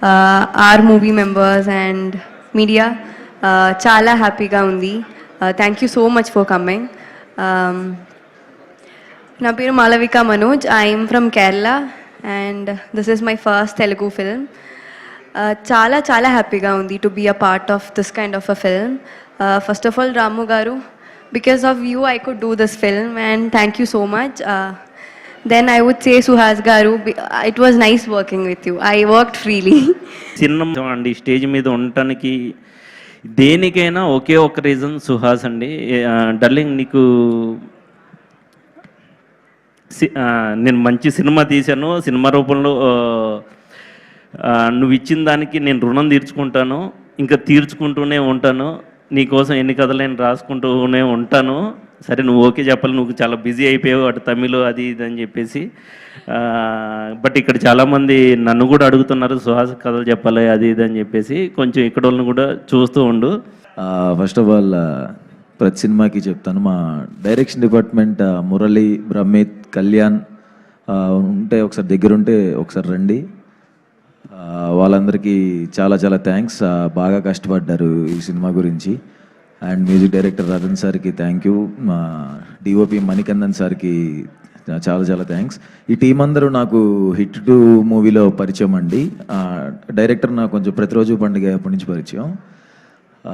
our movie members and media. Chala happy ga undi. Thank you so much for coming. Na peru Malavika Manoj. I am from Kerala and this is my first Telugu film. Chala happy ga undi to be a part of this kind of a film. First of all, Ramu garu, because of you I could do this film and thank you so much. Then I would say Suhas garu, it was nice working with you. I worked freely. చిన్న అండి stage మీద ఉండటానికి దేనికైనా ఒకే ఒక reason Suhas అండి. Darling నీకు నేను మంచి సినిమా తీశాను, సినిమా రూపంలో నువ్వు ఇచ్చిన దానికి నేను రుణం తీర్చుకుంటాను, ఇంకా తీర్చుకుంటూనే ఉంటాను, నీకోసం ఎన్ని కథలైనా రాసుకుంటూనే ఉంటాను. సరే నువ్వు ఓకే చెప్పాలి, నువ్వు చాలా బిజీ అయిపోయావు అటు తమిళ్ అది ఇది అని చెప్పేసి. బట్ ఇక్కడ చాలామంది నన్ను కూడా అడుగుతున్నారు సుహాస్ కథలు చెప్పాలి అది ఇది అని చెప్పేసి. కొంచెం ఇక్కడ వాళ్ళని కూడా చూస్తూ ఉండు. ఫస్ట్ ఆఫ్ ఆల్ ప్రతి సినిమాకి చెప్తాను, మా డైరెక్షన్ డిపార్ట్మెంట్ మురళి, బ్రహ్మిత్, కళ్యాణ్ ఉంటే ఒకసారి దగ్గరుంటే ఒకసారి రండి. వాళ్ళందరికీ చాలా చాలా థ్యాంక్స్. బాగా కష్టపడ్డారు ఈ సినిమా గురించి. అండ్ మ్యూజిక్ డైరెక్టర్ రతన్ సార్కి థ్యాంక్ యూ, మా డిఓపి మణికందన్ సార్కి చాలా చాలా థ్యాంక్స్. ఈ టీం అందరూ నాకు హిట్ 2 మూవీలో పరిచయం అండి. డైరెక్టర్ నాకు కొంచెం ప్రతిరోజు పండుగ అప్పటి నుంచి పరిచయం.